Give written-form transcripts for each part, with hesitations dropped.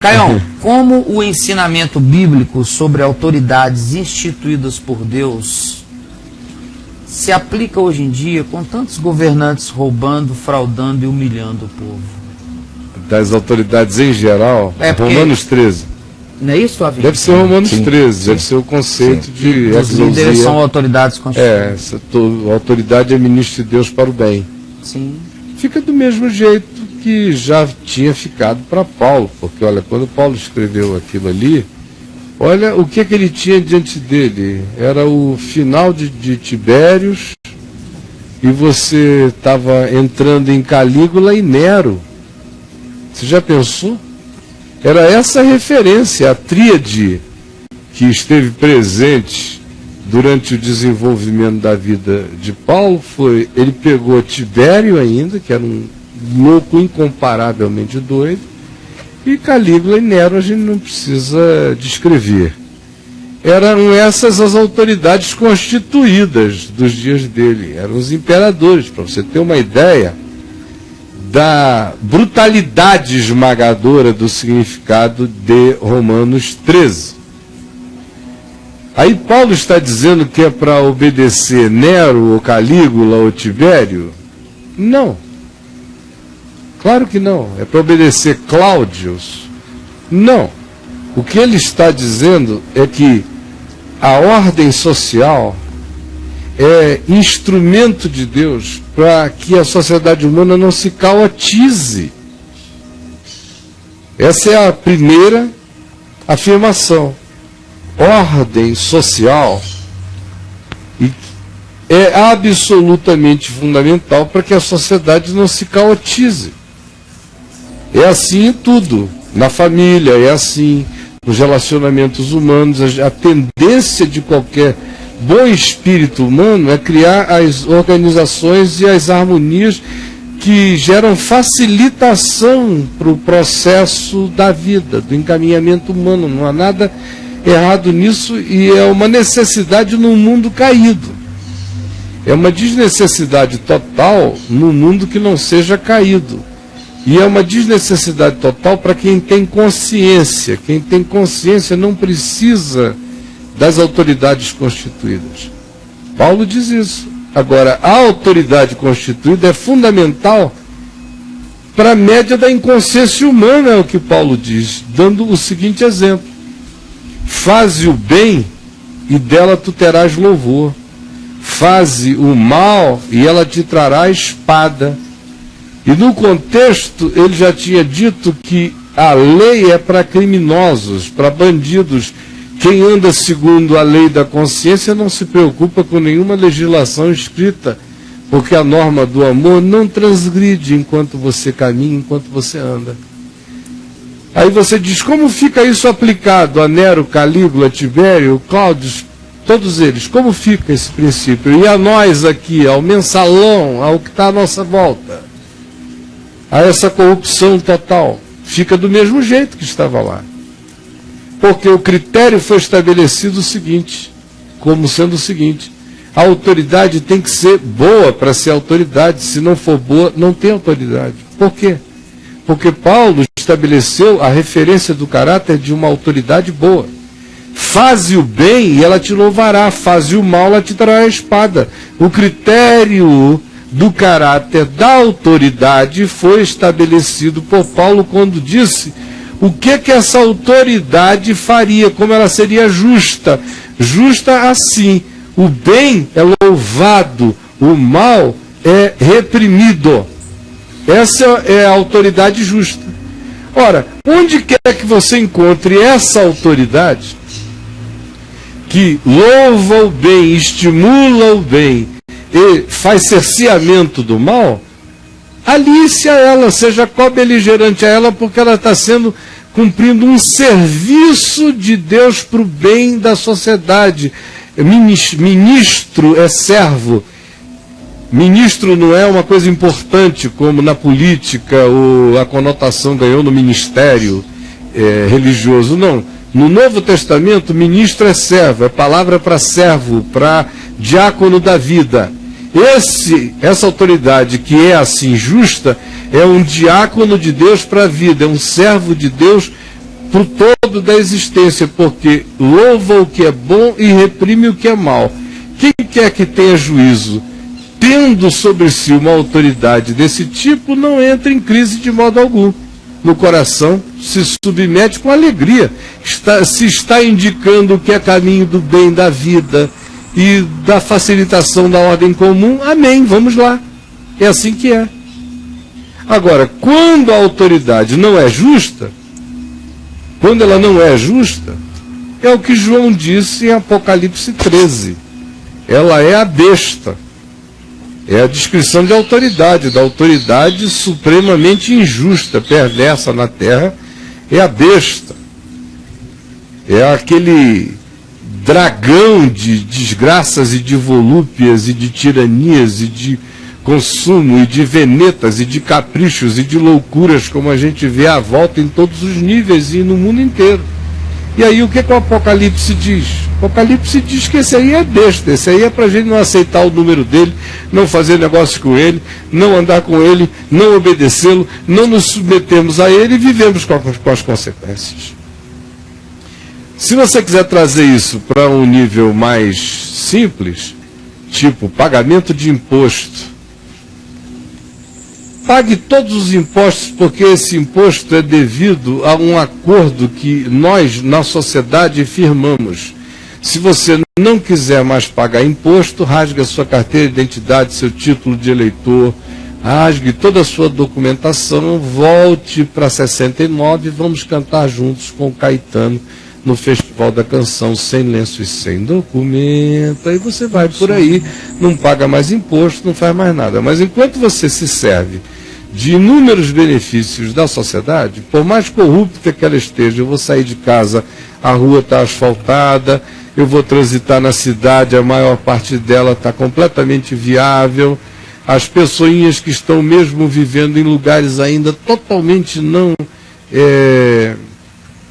Caião, como o ensinamento bíblico sobre autoridades instituídas por Deus se aplica hoje em dia com tantos governantes roubando, fraudando e humilhando o povo? Das autoridades em geral, Romanos 13. Não é isso, Flavinho? Deve ser Romanos 13, deve ser o conceito de os líderes são autoridades constituídas. A autoridade é ministro de Deus para o bem. Sim. Fica do mesmo jeito que já tinha ficado para Paulo, porque olha, quando Paulo escreveu aquilo ali, olha o que ele tinha diante dele. Era o final de Tibérios, e você estava entrando em Calígula e Nero. Você já pensou? Era essa referência, a tríade que esteve presente durante o desenvolvimento da vida de Paulo. Ele pegou Tibério ainda, que era um louco incomparavelmente doido, e Calígula e Nero a gente não precisa descrever. Eram essas as autoridades constituídas dos dias dele, eram os imperadores, para você ter uma ideia da brutalidade esmagadora do significado de Romanos 13. Aí Paulo está dizendo que é para obedecer Nero, ou Calígula, ou Tibério? Não. Claro que não. É para obedecer Cláudios? Não. O que ele está dizendo é que a ordem social é instrumento de Deus para que a sociedade humana não se caotize. Essa é a primeira afirmação. Ordem social é absolutamente fundamental para que a sociedade não se caotize. É assim em tudo. Na família é assim, nos relacionamentos humanos. A tendência de qualquer bom espírito humano é criar as organizações e as harmonias que geram facilitação para o processo da vida, do encaminhamento humano. Não há nada errado nisso, e é uma necessidade num mundo caído. É uma desnecessidade total num mundo que não seja caído. E é uma desnecessidade total para quem tem consciência. Quem tem consciência não precisa das autoridades constituídas. Paulo diz isso. Agora, a autoridade constituída é fundamental para a média da inconsciência humana, é o que Paulo diz, dando o seguinte exemplo: faze o bem e dela tu terás louvor. Faze o mal e ela te trará a espada. E no contexto ele já tinha dito que a lei é para criminosos, para bandidos. Quem anda segundo a lei da consciência não se preocupa com nenhuma legislação escrita, porque a norma do amor não transgride enquanto você caminha, enquanto você anda. Aí você diz, como fica isso aplicado a Nero, Calígula, Tibério, Cláudio, todos eles? Como fica esse princípio? E a nós aqui, ao mensalão, ao que está à nossa volta, a essa corrupção total? Fica do mesmo jeito que estava lá. Porque o critério foi estabelecido o seguinte, como sendo o seguinte: a autoridade tem que ser boa para ser autoridade. Se não for boa, não tem autoridade. Por quê? Porque Paulo estabeleceu a referência do caráter de uma autoridade boa. Faze o bem e ela te louvará, faze o mal, ela te trará a espada. O critério do caráter da autoridade foi estabelecido por Paulo quando disse o que essa autoridade faria, como ela seria justa. Justa assim: o bem é louvado, o mal é reprimido. Essa é a autoridade justa. Ora, onde quer que você encontre essa autoridade que louva o bem, estimula o bem e faz cerceamento do mal, alice a ela, seja co-beligerante a ela, porque ela está cumprindo um serviço de Deus para o bem da sociedade. Ministro é servo. Ministro não é uma coisa importante como na política a conotação ganhou no ministério religioso. Não. No Novo Testamento, ministro é servo, é palavra para servo, para diácono da vida. Essa autoridade que é assim justa, é um diácono de Deus para a vida, é um servo de Deus para o todo da existência, porque louva o que é bom e reprime o que é mal. Quem quer que tenha juízo, tendo sobre si uma autoridade desse tipo, não entra em crise de modo algum. No coração, se submete com alegria. Se está indicando o que é caminho do bem, da vida e da facilitação da ordem comum, amém, vamos lá. É assim que é. Agora, quando a autoridade não é justa, quando ela não é justa, é o que João disse em Apocalipse 13. Ela é a besta. É a descrição de autoridade, da autoridade supremamente injusta, perversa na terra, é a besta. É aquele dragão de desgraças e de volúpias e de tiranias e de consumo e de venetas e de caprichos e de loucuras, como a gente vê à volta em todos os níveis e no mundo inteiro. E aí o que o Apocalipse diz? O Apocalipse diz que esse aí é besta, esse aí é para a gente não aceitar o número dele, não fazer negócio com ele, não andar com ele, não obedecê-lo, não nos submetermos a ele e vivemos com as consequências. Se você quiser trazer isso para um nível mais simples, tipo pagamento de imposto, pague todos os impostos, porque esse imposto é devido a um acordo que nós, na sociedade, firmamos. Se você não quiser mais pagar imposto, rasgue a sua carteira de identidade, seu título de eleitor, rasgue toda a sua documentação, volte para 69 e vamos cantar juntos com o Caetano no Festival da Canção, sem lenço e sem documento. Aí você vai por aí, não paga mais imposto, não faz mais nada. Mas enquanto você se serve de inúmeros benefícios da sociedade, por mais corrupta que ela esteja, eu vou sair de casa, a rua está asfaltada, eu vou transitar na cidade, a maior parte dela está completamente viável, as pessoinhas que estão mesmo vivendo em lugares ainda totalmente não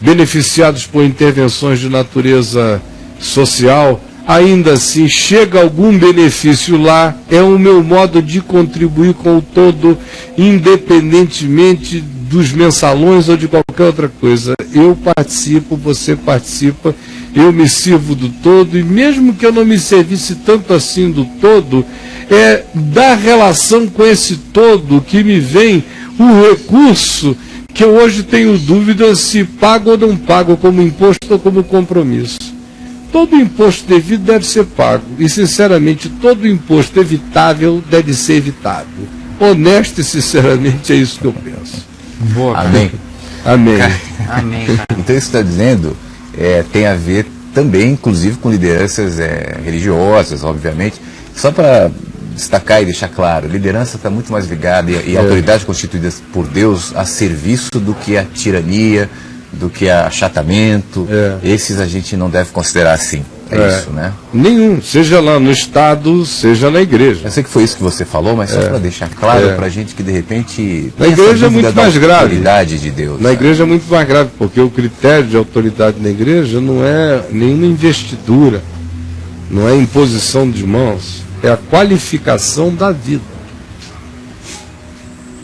beneficiados por intervenções de natureza social, ainda assim chega algum benefício lá, é o meu modo de contribuir com o todo, independentemente dos mensalões ou de qualquer outra coisa. Eu participo, você participa, eu me sirvo do todo, e mesmo que eu não me servisse tanto assim do todo, é da relação com esse todo que me vem o recurso que eu hoje tenho dúvida se pago ou não pago, como imposto ou como compromisso. Todo imposto devido deve ser pago, e sinceramente todo imposto evitável deve ser evitado. Honesto e sinceramente é isso que eu penso. Boa, amém. Amém. Amém. Então isso está dizendo, tem a ver também, inclusive, com lideranças religiosas, obviamente. Só para destacar e deixar claro, liderança está muito mais ligada e autoridades constituídas por Deus a serviço do que a tirania, do que a achatamento. Esses a gente não deve considerar assim. Isso, né? Nenhum, seja lá no Estado, seja na igreja. Eu sei que foi isso que você falou, mas só para deixar claro para a gente que de repente na igreja é muito mais grave. Autoridade de Deus. Na igreja é muito mais grave, porque o critério de autoridade na igreja não é nenhuma investidura, não é imposição de mãos, é a qualificação da vida.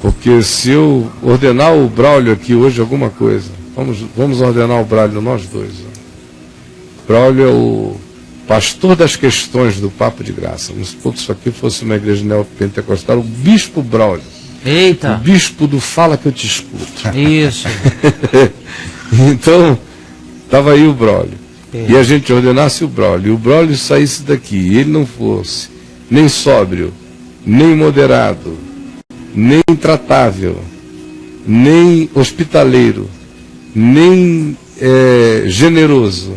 Porque se eu ordenar o Braulio aqui hoje alguma coisa, vamos ordenar o Braulio nós dois. Braulio é o pastor das questões do Papo de Graça. Vamos supor que isso aqui fosse uma igreja neopentecostal, o bispo Braulio. Eita! O bispo do Fala que eu te escuto. Isso. Então, estava aí o Braulio. E a gente ordenasse o Braulio. E o Braulio saísse daqui e ele não fosse nem sóbrio, nem moderado, nem tratável, nem hospitaleiro, nem generoso,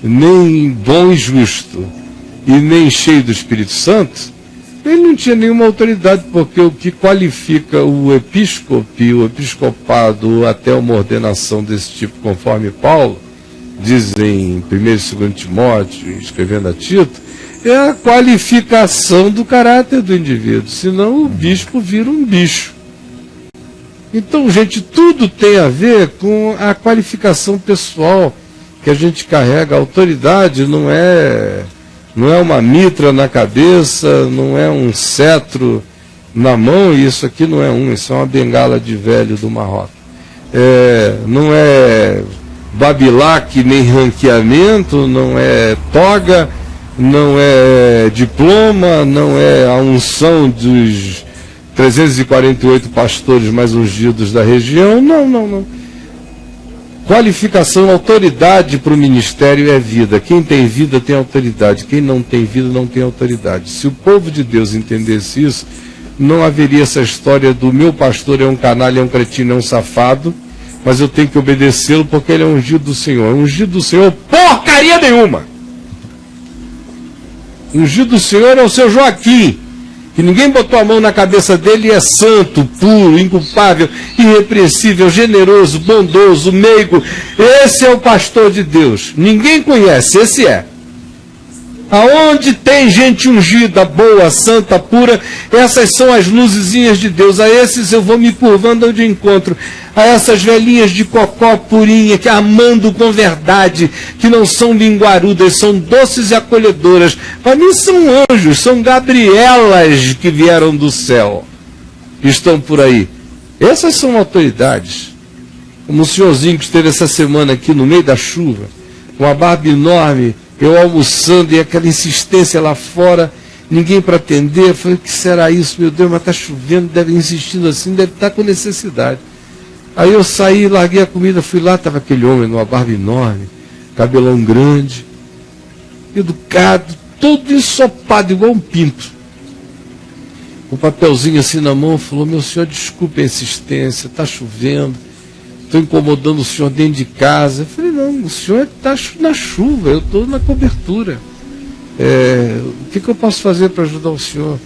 nem bom e justo, e nem cheio do Espírito Santo, ele não tinha nenhuma autoridade, porque o que qualifica o episcopado até uma ordenação desse tipo, conforme Paulo, diz em 1 e 2 Timóteo, escrevendo a Tito, é a qualificação do caráter do indivíduo, senão o bispo vira um bicho. Então, gente, tudo tem a ver com a qualificação pessoal que a gente carrega. A autoridade não é uma mitra na cabeça, não é um cetro na mão, e isso aqui não é isso é uma bengala de velho do Marrocos. Não é babilac, nem ranqueamento, não é toga, não é diploma, não é a unção dos 348 pastores mais ungidos da região. Não. Qualificação, autoridade para o ministério é vida. Quem tem vida tem autoridade. Quem não tem vida não tem autoridade. Se o povo de Deus entendesse isso, não haveria essa história do meu pastor é um canalha, é um cretino, é um safado, mas eu tenho que obedecê-lo porque ele é ungido do Senhor. Ungido do Senhor, porcaria nenhuma! Ungido do Senhor é o seu Joaquim, que ninguém botou a mão na cabeça dele e é santo, puro, inculpável, irrepreensível, generoso, bondoso, meigo. Esse é o pastor de Deus. Ninguém conhece, esse é. Aonde tem gente ungida, boa, santa, pura, essas são as luzezinhas de Deus. A esses eu vou me curvando de encontro. A essas velhinhas de cocó purinha, que amando com verdade, que não são linguarudas, são doces e acolhedoras. Para mim são anjos, são Gabrielas que vieram do céu, que estão por aí. Essas são autoridades. Como o senhorzinho que esteve essa semana aqui no meio da chuva, com a barba enorme, eu almoçando e aquela insistência lá fora, ninguém para atender. Eu falei, o que será isso, meu Deus, mas está chovendo, deve insistindo assim, deve estar com necessidade. Aí eu saí, larguei a comida, fui lá, estava aquele homem numa barba enorme, cabelão grande, educado, todo ensopado, igual um pinto. Com um papelzinho assim na mão, falou, meu senhor, desculpe a insistência, está chovendo, estou incomodando o senhor dentro de casa. Eu falei, não, o senhor está na chuva, eu estou na cobertura. O que eu posso fazer para ajudar o senhor?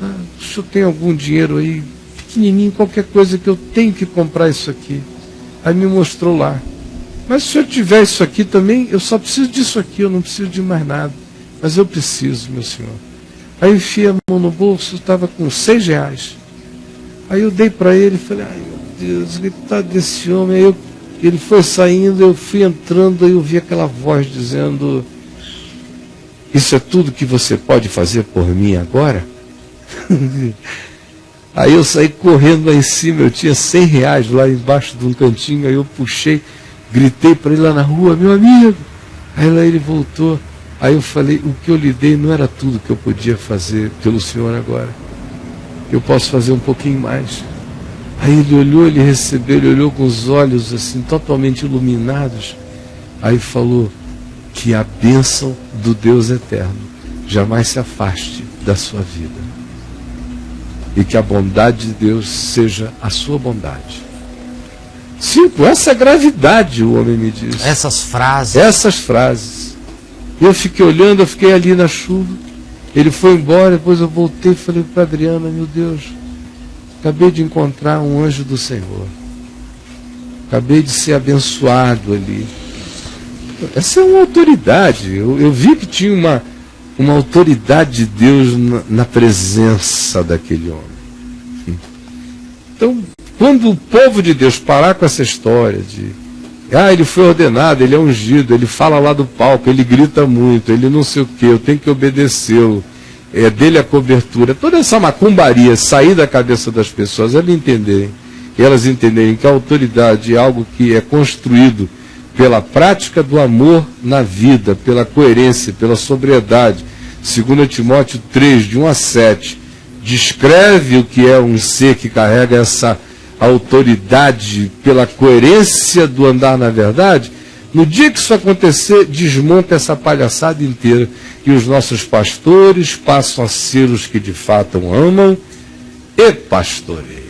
O senhor tem algum dinheiro aí, pequenininho, qualquer coisa que eu tenho que comprar isso aqui? Aí me mostrou lá. Mas se o senhor tiver isso aqui também, eu só preciso disso aqui, eu não preciso de mais nada. Mas eu preciso, meu senhor. Aí eu enfiei a mão no bolso, estava com R$6. Aí eu dei para ele e falei, ai meu Deus, coitado desse homem. Aí ele foi saindo, eu fui entrando, aí eu vi aquela voz dizendo, isso é tudo que você pode fazer por mim agora? Aí eu saí correndo lá em cima, eu tinha R$100 lá embaixo de um cantinho, aí eu puxei, gritei para ele lá na rua, meu amigo. Aí lá ele voltou, aí eu falei, o que eu lhe dei não era tudo que eu podia fazer pelo senhor agora. Eu posso fazer um pouquinho mais. Aí ele olhou, ele recebeu, ele olhou com os olhos assim, totalmente iluminados. Aí falou, que a bênção do Deus eterno jamais se afaste da sua vida. E que a bondade de Deus seja a sua bondade. Sim, com essa gravidade o homem me disse. Essas frases. Essas frases. Eu fiquei olhando, eu fiquei ali na chuva. Ele foi embora, depois eu voltei e falei para a Adriana, meu Deus, acabei de encontrar um anjo do Senhor. Acabei de ser abençoado ali. Essa é uma autoridade. Eu vi que tinha uma autoridade de Deus na presença daquele homem. Então, quando o povo de Deus parar com essa história de ele foi ordenado, ele é ungido, ele fala lá do palco, ele grita muito, ele não sei o que, eu tenho que obedecê-lo, é dele a cobertura, toda essa macumbaria sair da cabeça das pessoas, elas entenderem que a autoridade é algo que é construído pela prática do amor na vida, pela coerência, pela sobriedade. 2 Timóteo 3, de 1 a 7, descreve o que é um ser que carrega essa autoridade pela coerência do andar na verdade. No dia que isso acontecer, desmonta essa palhaçada inteira e os nossos pastores passam a ser os que de fato amam e pastoreiam.